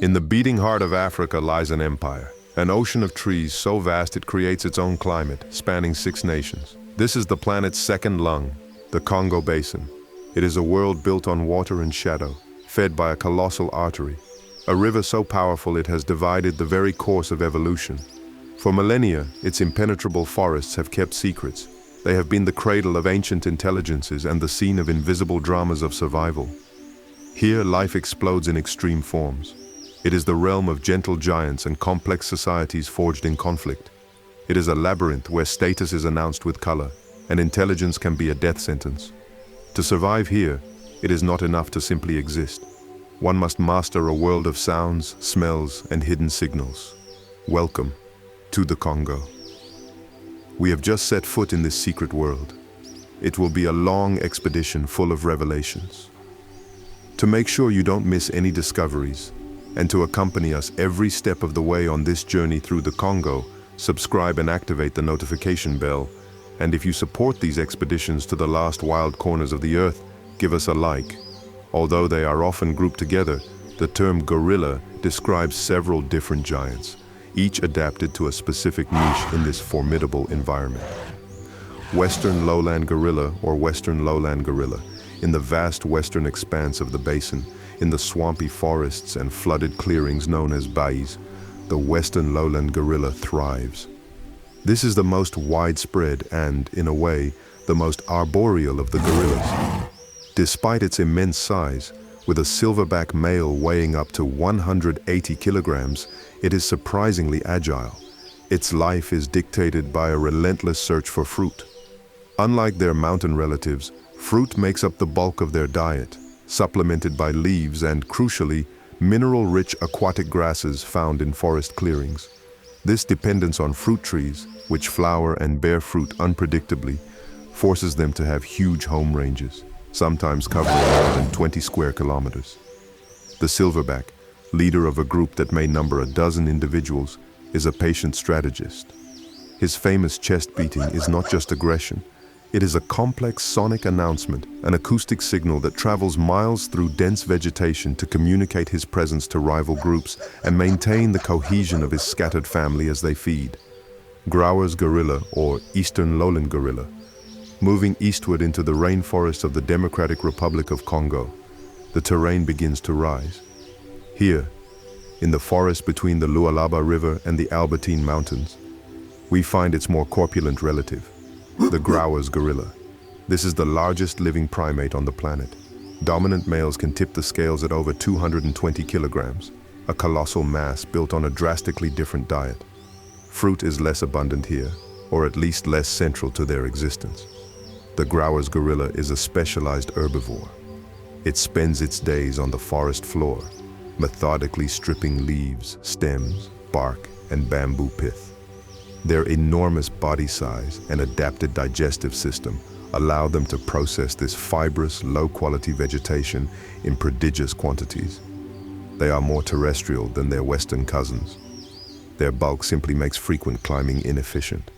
In the beating heart of Africa lies an empire, an ocean of trees so vast it creates its own climate, spanning 6 nations. This is the planet's second lung, the Congo Basin. It is a world built on water and shadow, fed by a colossal artery, a river so powerful it has divided the very course of evolution. For millennia, its impenetrable forests have kept secrets. They have been the cradle of ancient intelligences and the scene of invisible dramas of survival. Here, life explodes in extreme forms. It is the realm of gentle giants and complex societies forged in conflict. It is a labyrinth where status is announced with color, and intelligence can be a death sentence. To survive here, it is not enough to simply exist. One must master a world of sounds, smells, and hidden signals. Welcome to the Congo. We have just set foot in this secret world. It will be a long expedition full of revelations. To make sure you don't miss any discoveries, and to accompany us every step of the way on this journey through the Congo, subscribe and activate the notification bell. And if you support these expeditions to the last wild corners of the earth, give us a like. Although they are often grouped together, the term gorilla describes several different giants, each adapted to a specific niche in this formidable environment. Western lowland gorilla or western lowland gorilla, in the vast western expanse of the basin, in the swampy forests and flooded clearings known as bays, the western lowland gorilla thrives. This is the most widespread and, in a way, the most arboreal of the gorillas. Despite its immense size, with a silverback male weighing up to 180 kilograms, it is surprisingly agile. Its life is dictated by a relentless search for fruit. Unlike their mountain relatives, fruit makes up the bulk of their diet, supplemented by leaves and, crucially, mineral-rich aquatic grasses found in forest clearings. This dependence on fruit trees, which flower and bear fruit unpredictably, forces them to have huge home ranges, sometimes covering more than 20 square kilometers. The silverback, leader of a group that may number a dozen individuals, is a patient strategist. His famous chest beating is not just aggression. It is a complex sonic announcement, an acoustic signal that travels miles through dense vegetation to communicate his presence to rival groups and maintain the cohesion of his scattered family as they feed. Grauer's gorilla, or eastern lowland gorilla, moving eastward into the rainforest of the Democratic Republic of Congo, the terrain begins to rise. Here, in the forest between the Lualaba River and the Albertine Mountains, we find its more corpulent relative, the Grauer's gorilla. This is the largest living primate on the planet. Dominant males can tip the scales at over 220 kilograms, a colossal mass built on a drastically different diet. Fruit is less abundant here, or at least less central to their existence. The Grauer's gorilla is a specialized herbivore. It spends its days on the forest floor, methodically stripping leaves, stems, bark, and bamboo pith. Their enormous body size and adapted digestive system allow them to process this fibrous, low-quality vegetation in prodigious quantities. They are more terrestrial than their western cousins. Their bulk simply makes frequent climbing inefficient.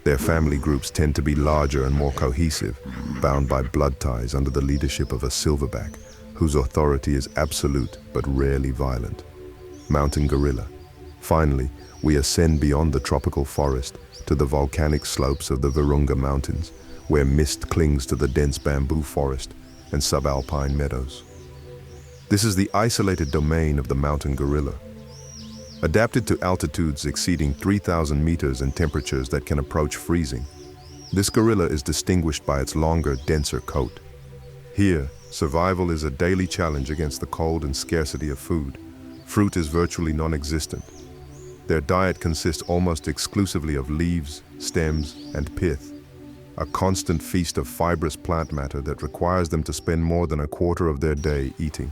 Their family groups tend to be larger and more cohesive, bound by blood ties under the leadership of a silverback, whose authority is absolute but rarely violent. Mountain gorilla. Finally, we ascend beyond the tropical forest to the volcanic slopes of the Virunga Mountains, where mist clings to the dense bamboo forest and subalpine meadows. This is the isolated domain of the mountain gorilla. Adapted to altitudes exceeding 3,000 meters and temperatures that can approach freezing, this gorilla is distinguished by its longer, denser coat. Here, survival is a daily challenge against the cold and scarcity of food. Fruit is virtually non-existent. Their diet consists almost exclusively of leaves, stems, and pith, a constant feast of fibrous plant matter that requires them to spend more than a quarter of their day eating.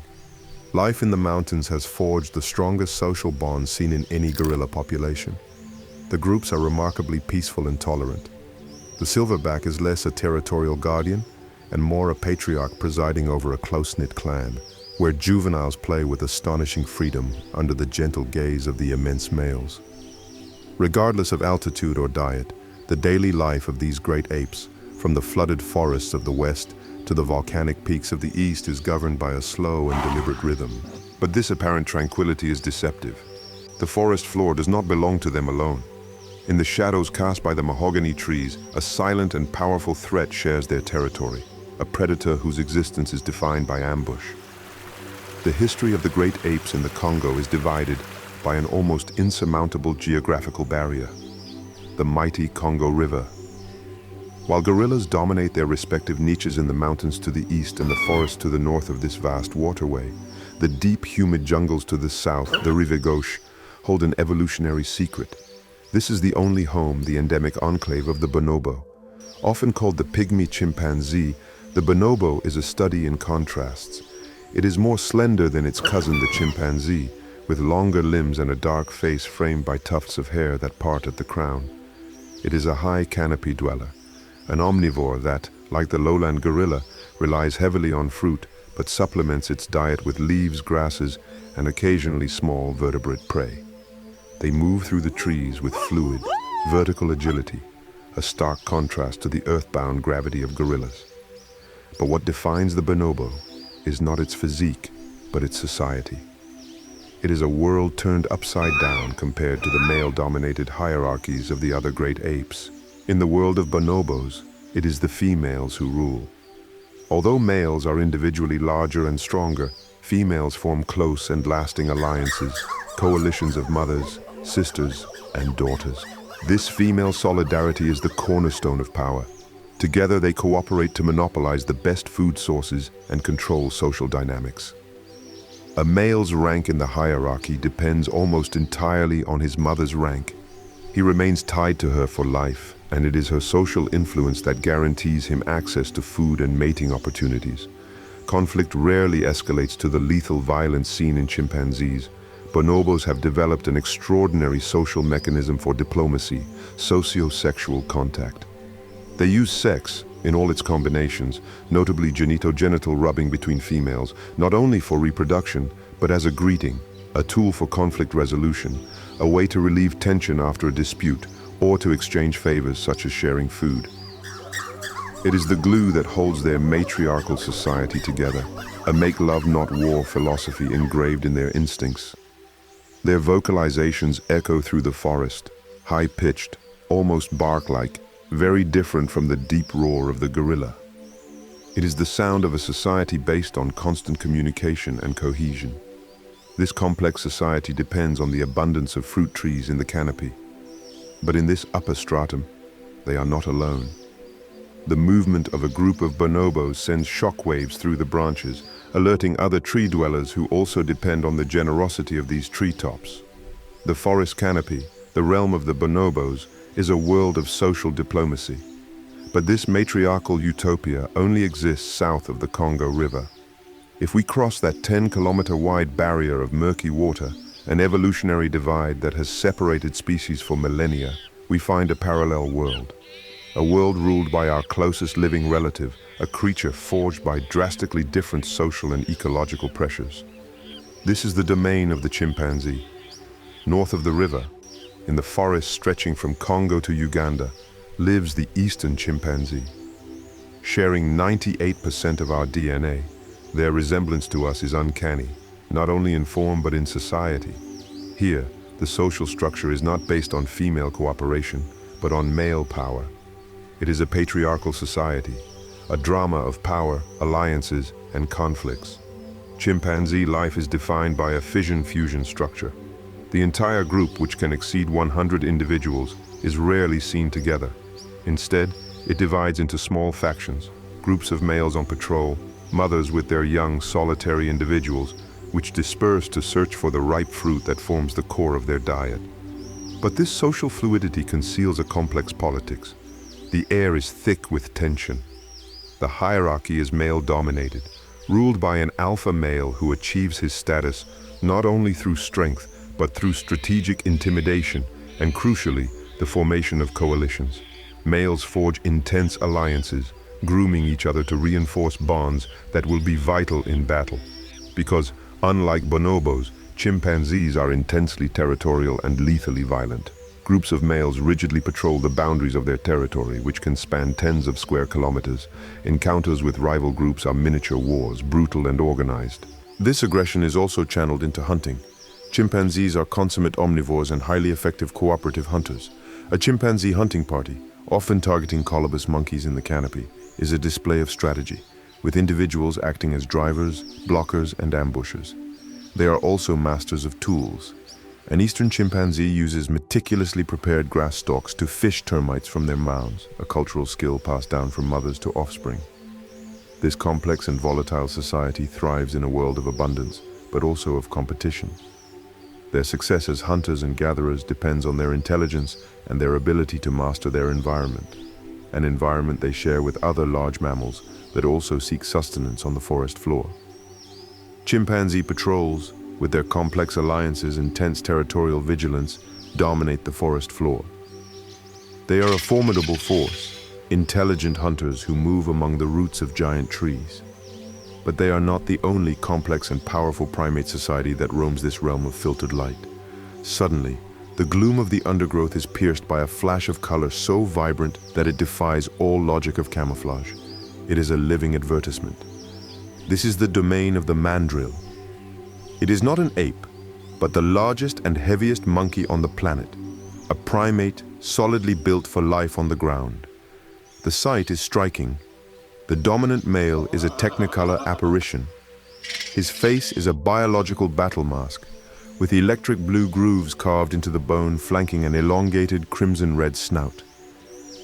Life in the mountains has forged the strongest social bonds seen in any gorilla population. The groups are remarkably peaceful and tolerant. The silverback is less a territorial guardian and more a patriarch presiding over a close-knit clan, where juveniles play with astonishing freedom under the gentle gaze of the immense males. Regardless of altitude or diet, the daily life of these great apes, from the flooded forests of the west to the volcanic peaks of the east is governed by a slow and deliberate rhythm. But this apparent tranquility is deceptive. The forest floor does not belong to them alone. In the shadows cast by the mahogany trees, a silent and powerful threat shares their territory, a predator whose existence is defined by ambush. The history of the great apes in the Congo is divided by an almost insurmountable geographical barrier, the mighty Congo River. While gorillas dominate their respective niches in the mountains to the east and the forests to the north of this vast waterway, the deep, humid jungles to the south, the rive gauche, hold an evolutionary secret. This is the only home, the endemic enclave of the bonobo. Often called the pygmy chimpanzee, the bonobo is a study in contrasts. It is more slender than its cousin, the chimpanzee, with longer limbs and a dark face framed by tufts of hair that part at the crown. It is a high canopy dweller, an omnivore that, like the lowland gorilla, relies heavily on fruit, but supplements its diet with leaves, grasses, and occasionally small vertebrate prey. They move through the trees with fluid, vertical agility, a stark contrast to the earthbound gravity of gorillas. But what defines the bonobo is not its physique, but its society. It is a world turned upside down compared to the male-dominated hierarchies of the other great apes. In the world of bonobos, it is the females who rule. Although males are individually larger and stronger, females form close and lasting alliances, coalitions of mothers, sisters, and daughters. This female solidarity is the cornerstone of power. Together they cooperate to monopolize the best food sources and control social dynamics. A male's rank in the hierarchy depends almost entirely on his mother's rank. He remains tied to her for life, and it is her social influence that guarantees him access to food and mating opportunities. Conflict rarely escalates to the lethal violence seen in chimpanzees. Bonobos have developed an extraordinary social mechanism for diplomacy, socio-sexual contact. They use sex, in all its combinations, notably genitogenital rubbing between females, not only for reproduction, but as a greeting, a tool for conflict resolution, a way to relieve tension after a dispute, or to exchange favors such as sharing food. It is the glue that holds their matriarchal society together, a make love not war philosophy engraved in their instincts. Their vocalizations echo through the forest, high-pitched, almost bark-like, very different from the deep roar of the gorilla. It is the sound of a society based on constant communication and cohesion. This complex society depends on the abundance of fruit trees in the canopy. But in this upper stratum, they are not alone. The movement of a group of bonobos sends shockwaves through the branches, alerting other tree dwellers who also depend on the generosity of these treetops. The forest canopy, the realm of the bonobos, is a world of social diplomacy. But this matriarchal utopia only exists south of the Congo River. If we cross that 10-kilometer-wide barrier of murky water, an evolutionary divide that has separated species for millennia, we find a parallel world. A world ruled by our closest living relative, a creature forged by drastically different social and ecological pressures. This is the domain of the chimpanzee. North of the river, in the forest stretching from Congo to Uganda, lives the eastern chimpanzee. Sharing 98% of our DNA, their resemblance to us is uncanny, not only in form but in society. Here, the social structure is not based on female cooperation, but on male power. It is a patriarchal society, a drama of power, alliances, and conflicts. Chimpanzee life is defined by a fission-fusion structure. The entire group, which can exceed 100 individuals, is rarely seen together. Instead, it divides into small factions, groups of males on patrol, mothers with their young, solitary individuals, which disperse to search for the ripe fruit that forms the core of their diet. But this social fluidity conceals a complex politics. The air is thick with tension. The hierarchy is male-dominated, ruled by an alpha male who achieves his status not only through strength, but through strategic intimidation and, crucially, the formation of coalitions. Males forge intense alliances, grooming each other to reinforce bonds that will be vital in battle. Because, unlike bonobos, chimpanzees are intensely territorial and lethally violent. Groups of males rigidly patrol the boundaries of their territory, which can span tens of square kilometers. Encounters with rival groups are miniature wars, brutal and organized. This aggression is also channeled into hunting. Chimpanzees are consummate omnivores and highly effective cooperative hunters. A chimpanzee hunting party, often targeting colobus monkeys in the canopy, is a display of strategy, with individuals acting as drivers, blockers, and ambushers. They are also masters of tools. An eastern chimpanzee uses meticulously prepared grass stalks to fish termites from their mounds, a cultural skill passed down from mothers to offspring. This complex and volatile society thrives in a world of abundance, but also of competition. Their success as hunters and gatherers depends on their intelligence and their ability to master their environment, an environment they share with other large mammals that also seek sustenance on the forest floor. Chimpanzee patrols, with their complex alliances and tense territorial vigilance, dominate the forest floor. They are a formidable force, intelligent hunters who move among the roots of giant trees. But they are not the only complex and powerful primate society that roams this realm of filtered light. Suddenly, the gloom of the undergrowth is pierced by a flash of color so vibrant that it defies all logic of camouflage. It is a living advertisement. This is the domain of the mandrill. It is not an ape, but the largest and heaviest monkey on the planet, a primate solidly built for life on the ground. The sight is striking. The dominant male is a technicolor apparition. His face is a biological battle mask, with electric blue grooves carved into the bone flanking an elongated crimson-red snout.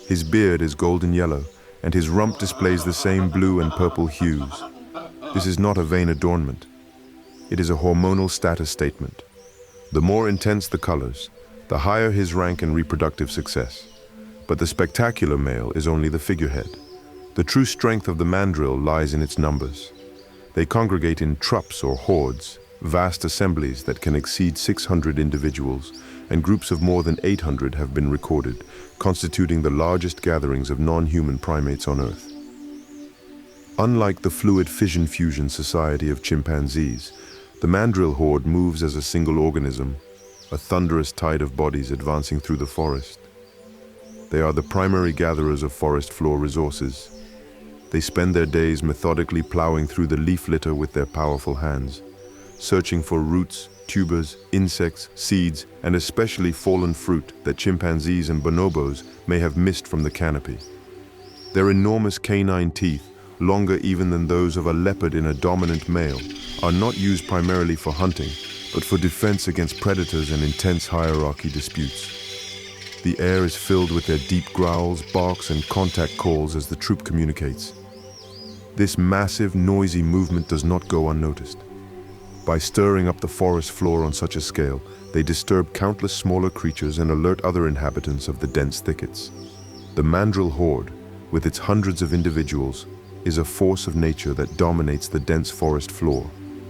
His beard is golden yellow, and his rump displays the same blue and purple hues. This is not a vain adornment. It is a hormonal status statement. The more intense the colors, the higher his rank and reproductive success. But the spectacular male is only the figurehead. The true strength of the mandrill lies in its numbers. They congregate in trupps or hordes, vast assemblies that can exceed 600 individuals, and groups of more than 800 have been recorded, constituting the largest gatherings of non-human primates on Earth. Unlike the fluid fission-fusion society of chimpanzees, the mandrill horde moves as a single organism, a thunderous tide of bodies advancing through the forest. They are the primary gatherers of forest floor resources. They spend their days methodically plowing through the leaf litter with their powerful hands, searching for roots, tubers, insects, seeds, and especially fallen fruit that chimpanzees and bonobos may have missed from the canopy. Their enormous canine teeth, longer even than those of a leopard in a dominant male, are not used primarily for hunting, but for defense against predators and intense hierarchy disputes. The air is filled with their deep growls, barks, and contact calls as the troop communicates. This massive, noisy movement does not go unnoticed. By stirring up the forest floor on such a scale, they disturb countless smaller creatures and alert other inhabitants of the dense thickets. The mandrill horde, with its hundreds of individuals, is a force of nature that dominates the dense forest floor,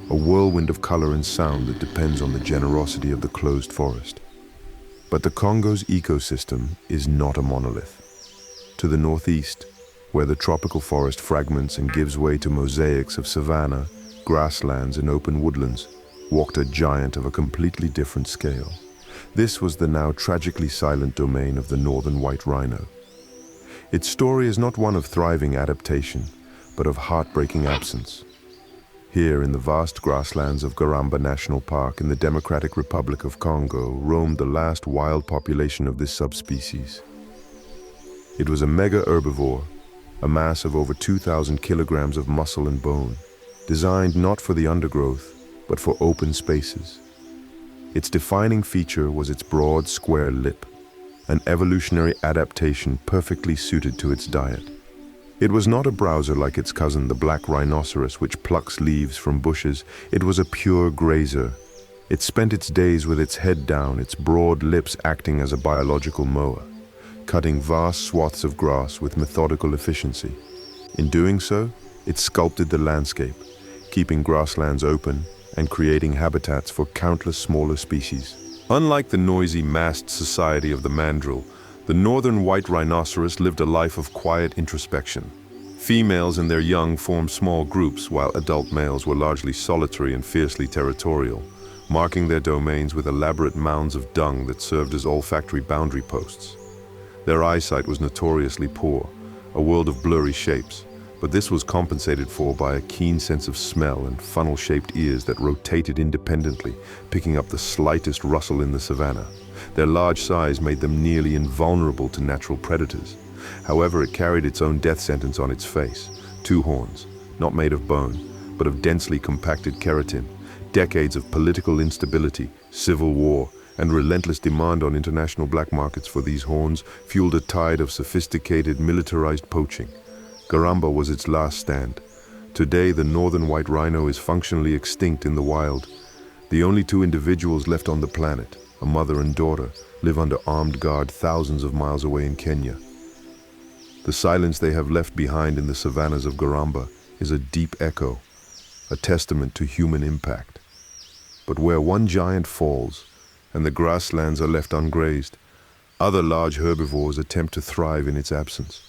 a whirlwind of color and sound that depends on the generosity of the closed forest. But the Congo's ecosystem is not a monolith. To the northeast, where the tropical forest fragments and gives way to mosaics of savanna, grasslands, and open woodlands, walked a giant of a completely different scale. This was the now tragically silent domain of the northern white rhino. Its story is not one of thriving adaptation, but of heartbreaking absence. Here in the vast grasslands of Garamba National Park in the Democratic Republic of Congo roamed the last wild population of this subspecies. It was a mega herbivore, a mass of over 2,000 kilograms of muscle and bone, designed not for the undergrowth, but for open spaces. Its defining feature was its broad, square lip, an evolutionary adaptation perfectly suited to its diet. It was not a browser like its cousin, the black rhinoceros, which plucks leaves from bushes. It was a pure grazer. It spent its days with its head down, its broad lips acting as a biological mower, cutting vast swaths of grass with methodical efficiency. In doing so, it sculpted the landscape, keeping grasslands open and creating habitats for countless smaller species. Unlike the noisy, massed society of the mandrill, the northern white rhinoceros lived a life of quiet introspection. Females and their young formed small groups, while adult males were largely solitary and fiercely territorial, marking their domains with elaborate mounds of dung that served as olfactory boundary posts. Their eyesight was notoriously poor, a world of blurry shapes, but this was compensated for by a keen sense of smell and funnel-shaped ears that rotated independently, picking up the slightest rustle in the savannah. Their large size made them nearly invulnerable to natural predators. However, it carried its own death sentence on its face. 2 horns, not made of bone, but of densely compacted keratin. Decades of political instability, civil war, and relentless demand on international black markets for these horns fueled a tide of sophisticated, militarized poaching. Garamba was its last stand. Today, the northern white rhino is functionally extinct in the wild. The only 2 individuals left on the planet, a mother and daughter, live under armed guard thousands of miles away in Kenya. The silence they have left behind in the savannas of Garamba is a deep echo, a testament to human impact. But where one giant falls, and the grasslands are left ungrazed, other large herbivores attempt to thrive in its absence.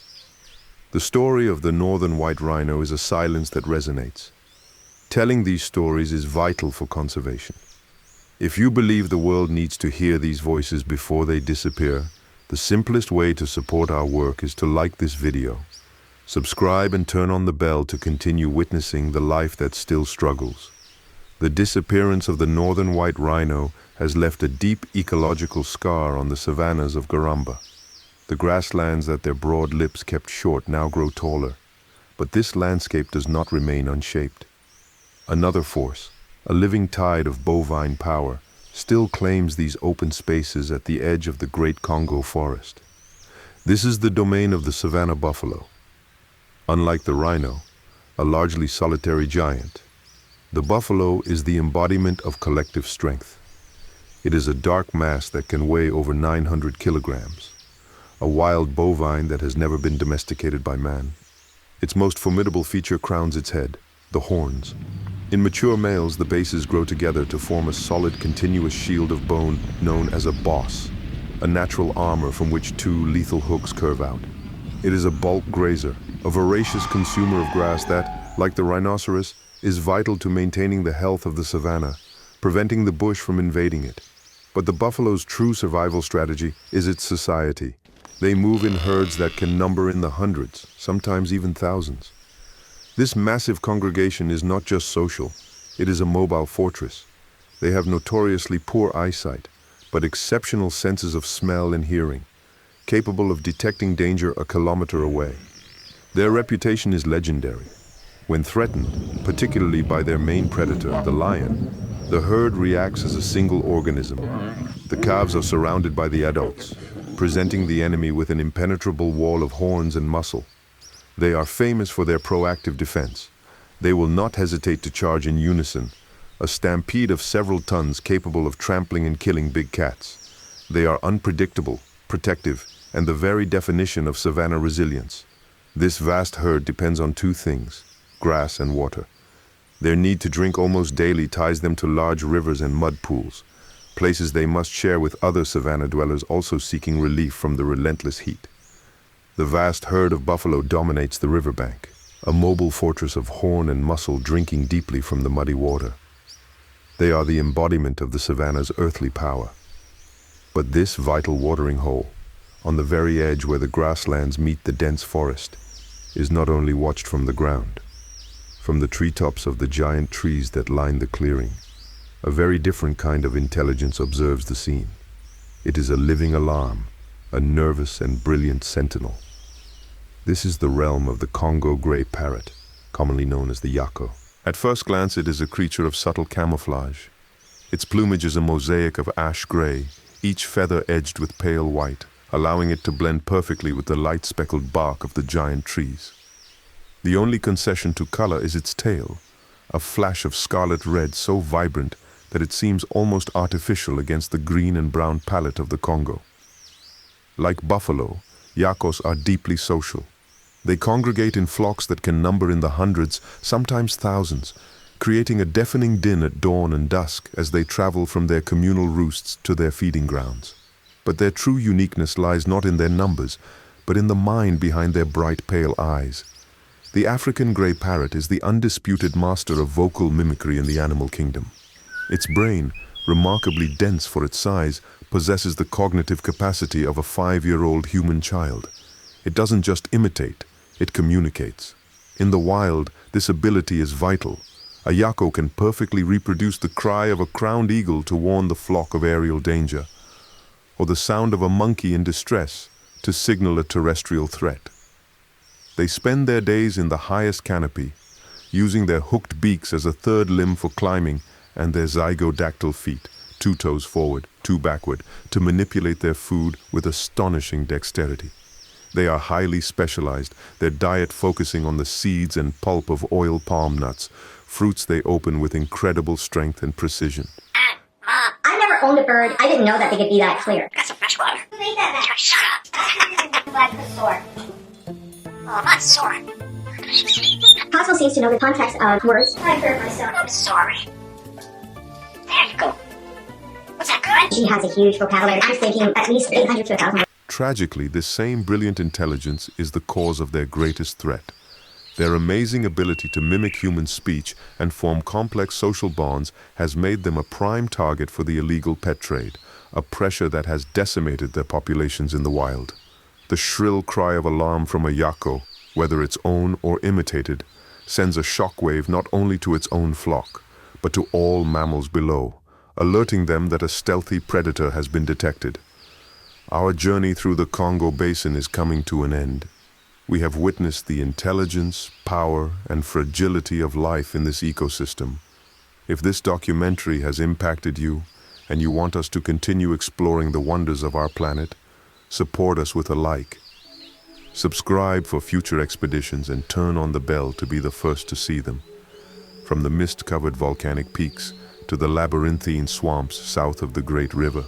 The story of the northern white rhino is a silence that resonates. Telling these stories is vital for conservation. If you believe the world needs to hear these voices before they disappear, the simplest way to support our work is to like this video, subscribe and turn on the bell to continue witnessing the life that still struggles. The disappearance of the northern white rhino has left a deep ecological scar on the savannas of Garamba. The grasslands that their broad lips kept short now grow taller, but this landscape does not remain unshaped. Another force, a living tide of bovine power, still claims these open spaces at the edge of the great Congo forest. This is the domain of the savanna buffalo. Unlike the rhino, a largely solitary giant, the buffalo is the embodiment of collective strength. It is a dark mass that can weigh over 900 kilograms. A wild bovine that has never been domesticated by man. Its most formidable feature crowns its head, the horns. In mature males, the bases grow together to form a solid, continuous shield of bone known as a boss, a natural armor from which 2 lethal hooks curve out. It is a bulk grazer, a voracious consumer of grass that, like the rhinoceros, is vital to maintaining the health of the savanna, preventing the bush from invading it. But the buffalo's true survival strategy is its society. They move in herds that can number in the hundreds, sometimes even thousands. This massive congregation is not just social, it is a mobile fortress. They have notoriously poor eyesight, but exceptional senses of smell and hearing, capable of detecting danger a kilometer away. Their reputation is legendary. When threatened, particularly by their main predator, the lion, the herd reacts as a single organism. The calves are surrounded by the adults, presenting the enemy with an impenetrable wall of horns and muscle. They are famous for their proactive defense. They will not hesitate to charge in unison, a stampede of several tons capable of trampling and killing big cats. They are unpredictable, protective, and the very definition of savanna resilience. This vast herd depends on 2 things, grass and water. Their need to drink almost daily ties them to large rivers and mud pools, places they must share with other savanna dwellers also seeking relief from the relentless heat. The vast herd of buffalo dominates the riverbank, a mobile fortress of horn and muscle drinking deeply from the muddy water. They are the embodiment of the savanna's earthly power. But this vital watering hole, on the very edge where the grasslands meet the dense forest, is not only watched from the ground. From the treetops of the giant trees that line the clearing, a very different kind of intelligence observes the scene. It is a living alarm, a nervous and brilliant sentinel. This is the realm of the Congo gray parrot, commonly known as the yako. At first glance, it is a creature of subtle camouflage. Its plumage is a mosaic of ash gray, each feather edged with pale white, allowing it to blend perfectly with the light-speckled bark of the giant trees. The only concession to color is its tail, a flash of scarlet red so vibrant that it seems almost artificial against the green and brown palette of the Congo. Like buffalo, yakos are deeply social. They congregate in flocks that can number in the hundreds, sometimes thousands, creating a deafening din at dawn and dusk as they travel from their communal roosts to their feeding grounds. But their true uniqueness lies not in their numbers, but in the mind behind their bright pale eyes. The African gray parrot is the undisputed master of vocal mimicry in the animal kingdom. Its brain, remarkably dense for its size, possesses the cognitive capacity of a 5-year-old human child. It doesn't just imitate, it communicates. In the wild, this ability is vital. A yako can perfectly reproduce the cry of a crowned eagle to warn the flock of aerial danger, or the sound of a monkey in distress to signal a terrestrial threat. They spend their days in the highest canopy, using their hooked beaks as a third limb for climbing and their zygodactyl feet, 2 toes forward, 2 backward, to manipulate their food with astonishing dexterity. They are highly specialized, their diet focusing on the seeds and pulp of oil palm nuts, fruits they open with incredible strength and precision. I never owned a bird. I didn't know that they could be that clear. Got some fresh water. Who made that mess? Shut up. I'm glad it's sore. Oh, not sore. Cosmo seems to know the context of words. I hurt myself. I'm sorry. There you go. Was that good? She has a huge vocabulary. I'm thinking at least 800 to 1,000. Tragically, this same brilliant intelligence is the cause of their greatest threat. Their amazing ability to mimic human speech and form complex social bonds has made them a prime target for the illegal pet trade, a pressure that has decimated their populations in the wild. The shrill cry of alarm from a yako, whether its own or imitated, sends a shockwave not only to its own flock, but to all mammals below, alerting them that a stealthy predator has been detected. Our journey through the Congo basin is coming to an end. We have witnessed the intelligence, power, and fragility of life in this ecosystem. If this documentary has impacted you, and you want us to continue exploring the wonders of our planet, support us with a like. Subscribe for future expeditions and turn on the bell to be the first to see them. From the mist-covered volcanic peaks to the labyrinthine swamps south of the Great River,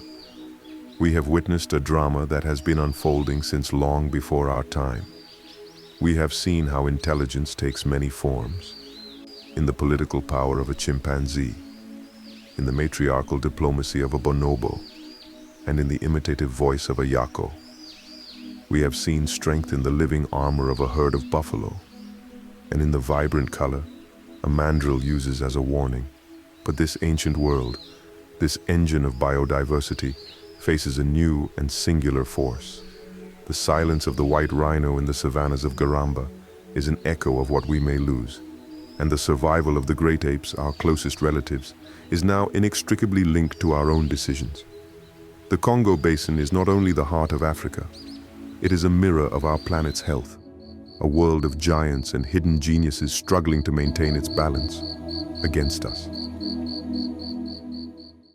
we have witnessed a drama that has been unfolding since long before our time. We have seen how intelligence takes many forms, in the political power of a chimpanzee, in the matriarchal diplomacy of a bonobo, and in the imitative voice of a yako. We have seen strength in the living armor of a herd of buffalo, and in the vibrant color a mandrill uses as a warning. But this ancient world, this engine of biodiversity, faces a new and singular force. The silence of the white rhino in the savannas of Garamba is an echo of what we may lose, and the survival of the great apes, our closest relatives, is now inextricably linked to our own decisions. The Congo basin is not only the heart of Africa, it is a mirror of our planet's health, a world of giants and hidden geniuses struggling to maintain its balance against us.